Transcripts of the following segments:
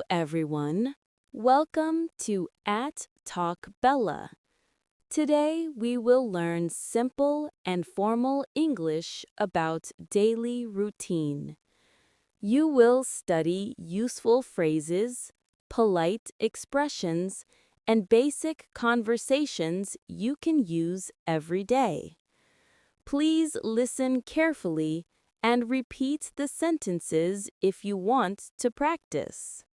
everyone. Welcome to At Talk Bella. Today we will learn simple and formal English about daily routine. You will study useful phrases, polite expressions, and basic conversations you can use every day. Please listen carefully and repeat the sentences if you want to practice.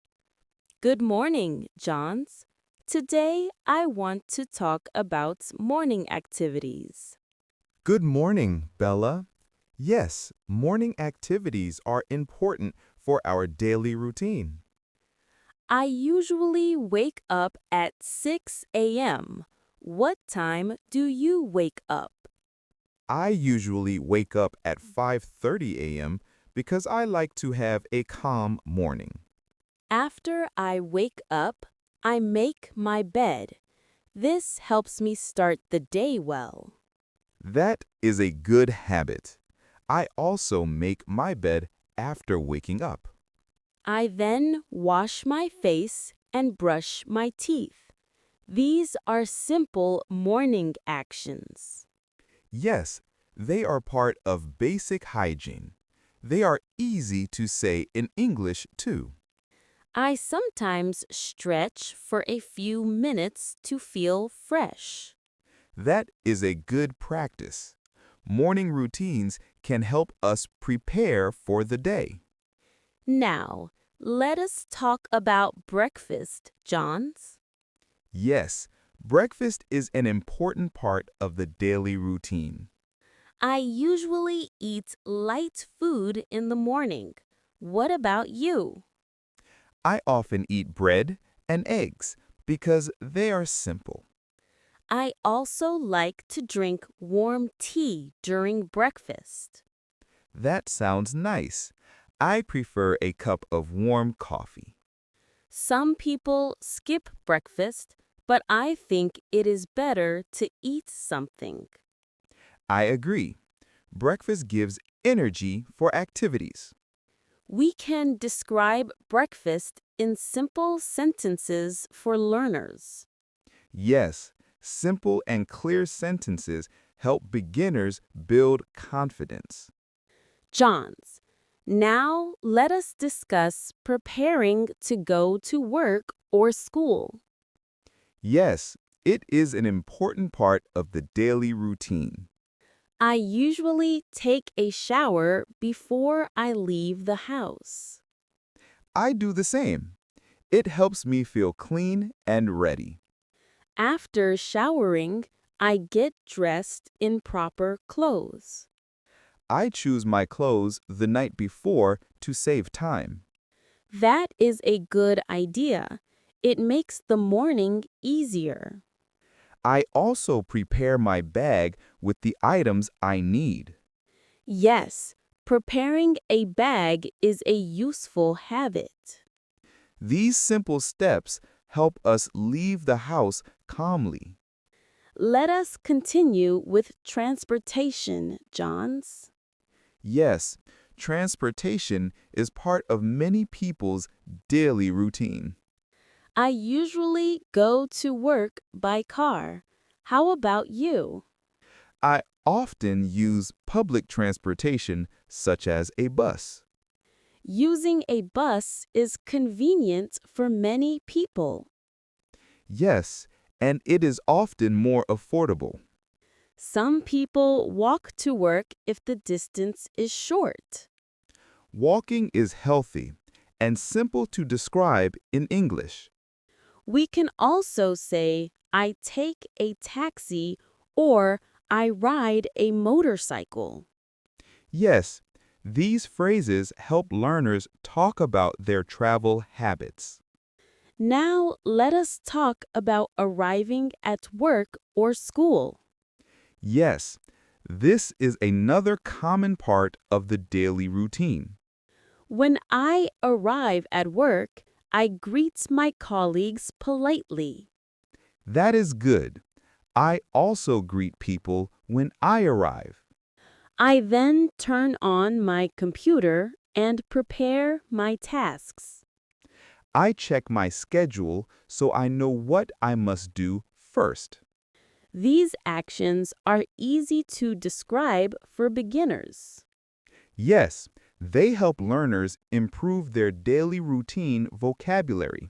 Good morning, Johns. Today I want to talk about morning activities. Good morning, Bella. Yes, morning activities are important for our daily routine. I usually wake up at 6 a.m. What time do you wake up? I usually wake up at 5:30 a.m. because I like to have a calm morning. After I wake up, I make my bed. This helps me start the day well. That is a good habit. I also make my bed after waking up. I then wash my face and brush my teeth. These are simple morning actions. Yes, they are part of basic hygiene. They are easy to say in English, too. I sometimes stretch for a few minutes to feel fresh. That is a good practice. Morning routines can help us prepare for the day. Now, let us talk about breakfast, Johns. Yes, breakfast is an important part of the daily routine. I usually eat light food in the morning. What about you? I often eat bread and eggs because they are simple. I also like to drink warm tea during breakfast. That sounds nice. I prefer a cup of warm coffee. Some people skip breakfast, but I think it is better to eat something. I agree. Breakfast gives energy for activities. We can describe breakfast in simple sentences for learners. Yes, simple and clear sentences help beginners build confidence. Johns, now let us discuss preparing to go to work or school. Yes, it is an important part of the daily routine. I usually take a shower before I leave the house. I do the same. It helps me feel clean and ready. After showering, I get dressed in proper clothes. I choose my clothes the night before to save time. That is a good idea. It makes the morning easier. I also prepare my bag with the items I need. Yes, preparing a bag is a useful habit. These simple steps help us leave the house calmly. Let us continue with transportation, Johns. Yes, transportation is part of many people's daily routine. I usually go to work by car. How about you? I often use public transportation, such as a bus. Using a bus is convenient for many people. Yes, and it is often more affordable. Some people walk to work if the distance is short. Walking is healthy and simple to describe in English. We can also say, I take a taxi or I ride a motorcycle. Yes, these phrases help learners talk about their travel habits. Now let us talk about arriving at work or school. Yes, this is another common part of the daily routine. When I arrive at work, I greet my colleagues politely. That is good. I also greet people when I arrive. I then turn on my computer and prepare my tasks. I check my schedule so I know what I must do first. These actions are easy to describe for beginners. Yes, they help learners improve their daily routine vocabulary.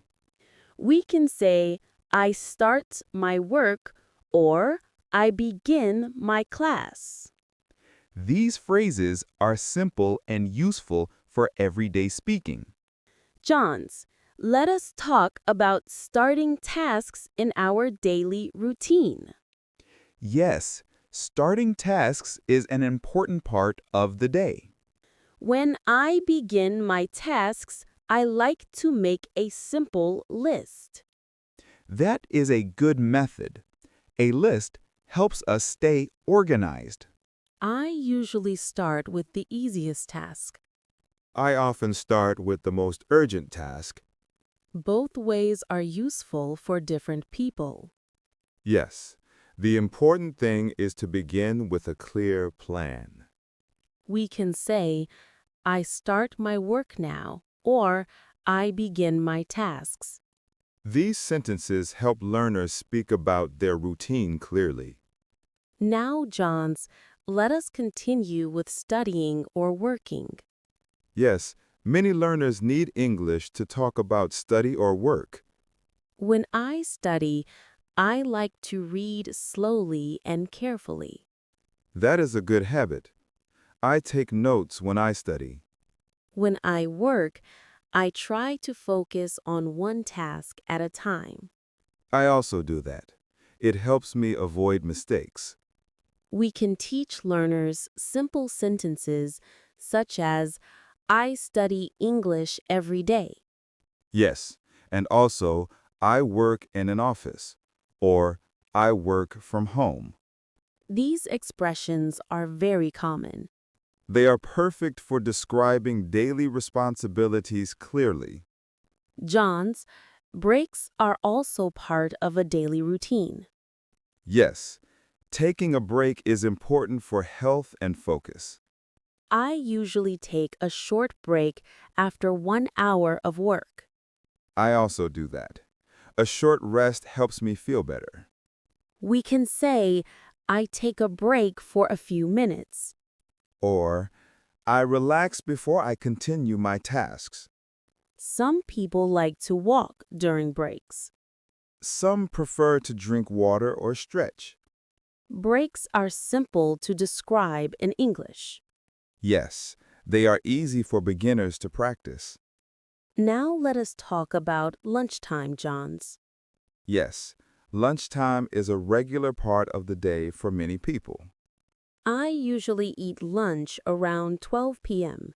We can say, I start my work or I begin my class. These phrases are simple and useful for everyday speaking. Johns, let us talk about starting tasks in our daily routine. Yes, starting tasks is an important part of the day. When I begin my tasks, I like to make a simple list. That is a good method. A list helps us stay organized. I usually start with the easiest task. I often start with the most urgent task. Both ways are useful for different people. Yes, the important thing is to begin with a clear plan. We can say, I start my work now, or I begin my tasks. These sentences help learners speak about their routine clearly. Now, Johns, let us continue with studying or working. Yes, many learners need English to talk about study or work. When I study, I like to read slowly and carefully. That is a good habit. I take notes when I study. When I work, I try to focus on one task at a time. I also do that. It helps me avoid mistakes. We can teach learners simple sentences such as, I study English every day. Yes, and also, I work in an office, or I work from home. These expressions are very common. They are perfect for describing daily responsibilities clearly. Johns, breaks are also part of a daily routine. Yes, taking a break is important for health and focus. I usually take a short break after 1 hour of work. I also do that. A short rest helps me feel better. We can say, I take a break for a few minutes. Or, I relax before I continue my tasks. Some people like to walk during breaks. Some prefer to drink water or stretch. Breaks are simple to describe in English. Yes, they are easy for beginners to practice. Now let us talk about lunchtime, Johns. Yes, lunchtime is a regular part of the day for many people. I usually eat lunch around 12 p.m.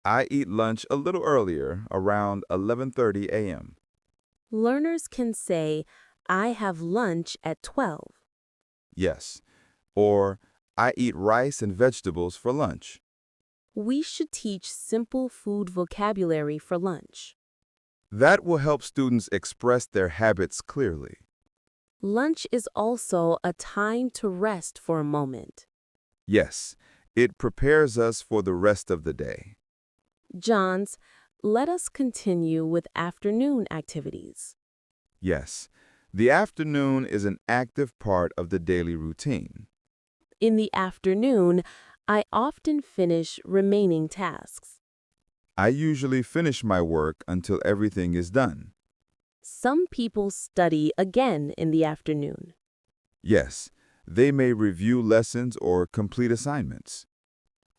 I eat lunch a little earlier, around 11:30 a.m. Learners can say, I have lunch at 12. Yes, or I eat rice and vegetables for lunch. We should teach simple food vocabulary for lunch. That will help students express their habits clearly. Lunch is also a time to rest for a moment. Yes, it prepares us for the rest of the day. Johns, let us continue with afternoon activities. Yes, the afternoon is an active part of the daily routine. In the afternoon, I often finish remaining tasks. I usually finish my work until everything is done. Some people study again in the afternoon. Yes, they may review lessons or complete assignments.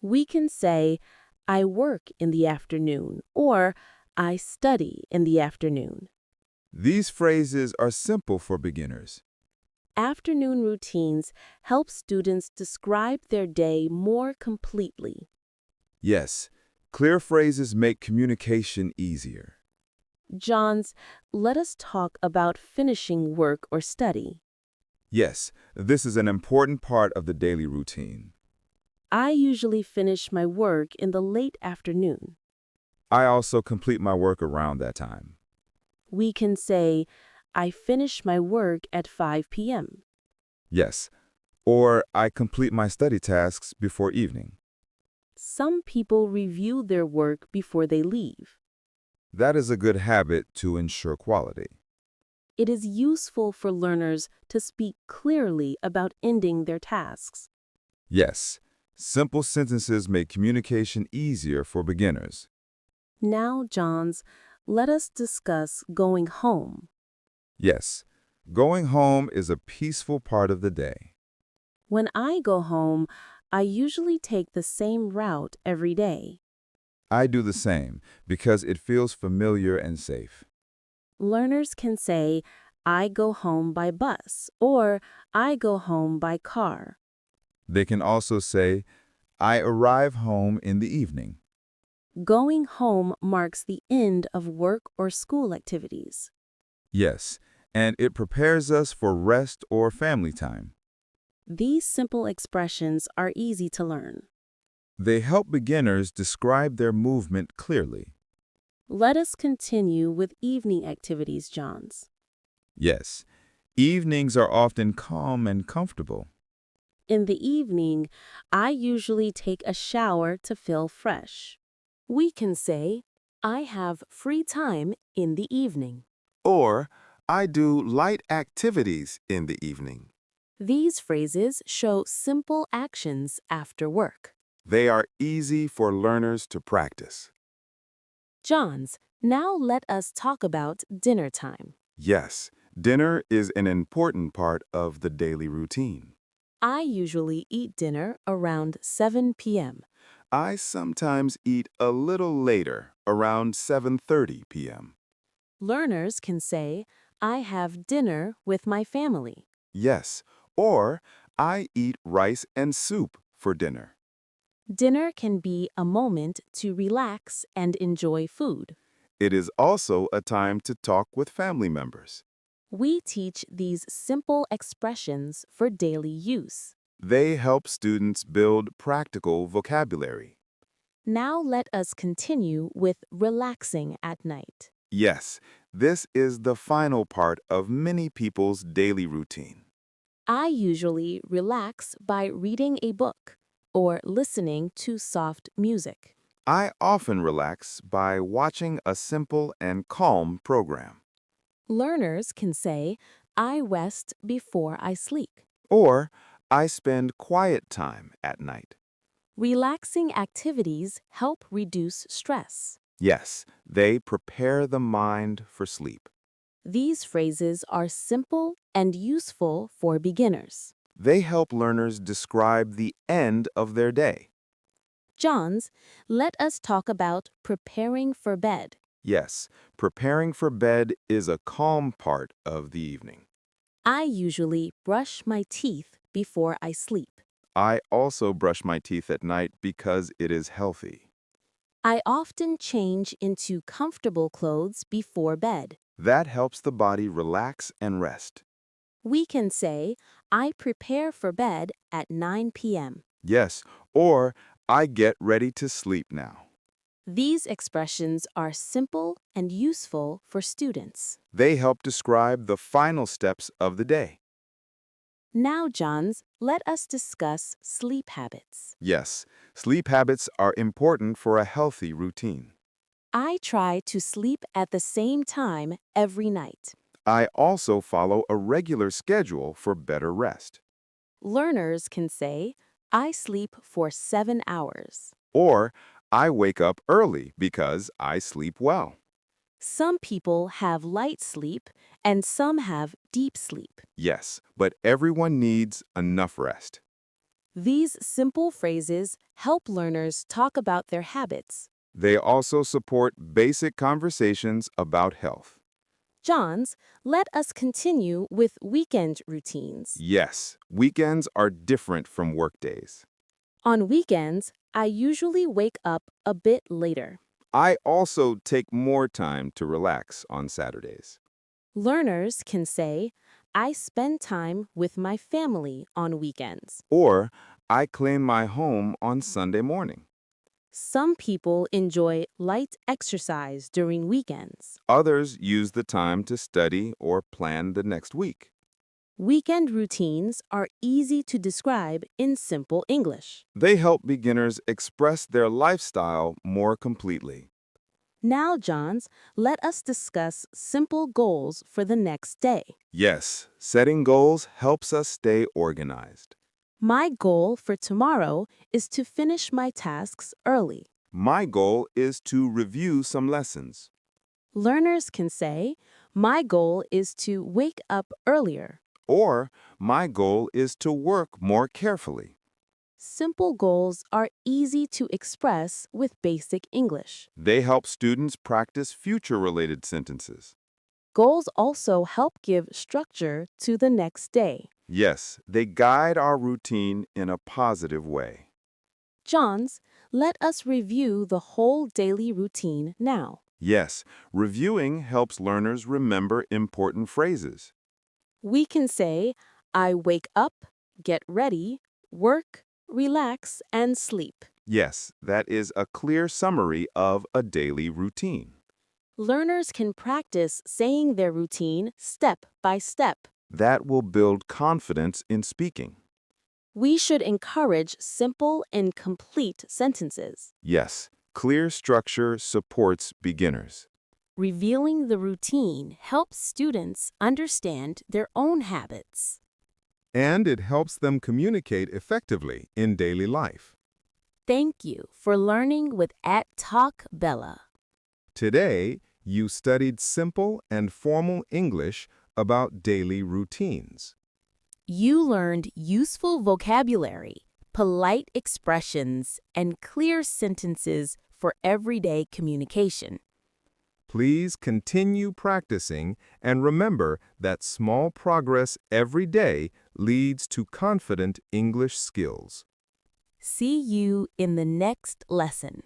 We can say, I work in the afternoon, or I study in the afternoon. These phrases are simple for beginners. Afternoon routines help students describe their day more completely. Yes, clear phrases make communication easier. Johns, let us talk about finishing work or study. Yes, this is an important part of the daily routine. I usually finish my work in the late afternoon. I also complete my work around that time. We can say, I finish my work at 5 p.m. Yes, or I complete my study tasks before evening. Some people review their work before they leave. That is a good habit to ensure quality. It is useful for learners to speak clearly about ending their tasks. Yes, simple sentences make communication easier for beginners. Now, Johns, let us discuss going home. Yes, going home is a peaceful part of the day. When I go home, I usually take the same route every day. I do the same because it feels familiar and safe. Learners can say, I go home by bus or I go home by car. They can also say, I arrive home in the evening. Going home marks the end of work or school activities. Yes, and it prepares us for rest or family time. These simple expressions are easy to learn. They help beginners describe their movement clearly. Let us continue with evening activities, Johns. Yes, evenings are often calm and comfortable. In the evening, I usually take a shower to feel fresh. We can say, I have free time in the evening. Or, I do light activities in the evening. These phrases show simple actions after work. They are easy for learners to practice. Johns, now let us talk about dinner time. Yes, dinner is an important part of the daily routine. I usually eat dinner around 7 p.m. I sometimes eat a little later, around 7:30 p.m. Learners can say, I have dinner with my family. Yes, or I eat rice and soup for dinner. Dinner can be a moment to relax and enjoy food. It is also a time to talk with family members. We teach these simple expressions for daily use. They help students build practical vocabulary. Now let us continue with relaxing at night. Yes, this is the final part of many people's daily routine. I usually relax by reading a book or listening to soft music. I often relax by watching a simple and calm program. Learners can say, I rest before I sleep. Or I spend quiet time at night. Relaxing activities help reduce stress. Yes, they prepare the mind for sleep. These phrases are simple and useful for beginners. They help learners describe the end of their day. Johns, let us talk about preparing for bed. Yes, preparing for bed is a calm part of the evening. I usually brush my teeth before I sleep. I also brush my teeth at night because it is healthy. I often change into comfortable clothes before bed. That helps the body relax and rest. We can say, I prepare for bed at 9 p.m. Yes, or I get ready to sleep now. These expressions are simple and useful for students. They help describe the final steps of the day. Now, Johns, let us discuss sleep habits. Yes, sleep habits are important for a healthy routine. I try to sleep at the same time every night. I also follow a regular schedule for better rest. Learners can say, I sleep for 7 hours. Or I wake up early because I sleep well. Some people have light sleep and some have deep sleep. Yes, but everyone needs enough rest. These simple phrases help learners talk about their habits. They also support basic conversations about health. Johns, let us continue with weekend routines. Yes, weekends are different from workdays. On weekends, I usually wake up a bit later. I also take more time to relax on Saturdays. Learners can say, I spend time with my family on weekends. Or I clean my home on Sunday morning. Some people enjoy light exercise during weekends. Others use the time to study or plan the next week. Weekend routines are easy to describe in simple English. They help beginners express their lifestyle more completely. Now, Johns, let us discuss simple goals for the next day. Yes, setting goals helps us stay organized. My goal for tomorrow is to finish my tasks early. My goal is to review some lessons. Learners can say, my goal is to wake up earlier. Or, my goal is to work more carefully. Simple goals are easy to express with basic English. They help students practice future-related sentences. Goals also help give structure to the next day. Yes, they guide our routine in a positive way. Johns, let us review the whole daily routine now. Yes, reviewing helps learners remember important phrases. We can say, I wake up, get ready, work, relax, and sleep. Yes, that is a clear summary of a daily routine. Learners can practice saying their routine step by step. That will build confidence in speaking. We should encourage simple and complete sentences. Yes, clear structure supports beginners. Revealing the routine helps students understand their own habits. And it helps them communicate effectively in daily life. Thank you for learning with @Talk Bella. Today, you studied simple and formal English about daily routines. You learned useful vocabulary, polite expressions, and clear sentences for everyday communication. Please continue practicing and remember that small progress every day leads to confident English skills. See you in the next lesson.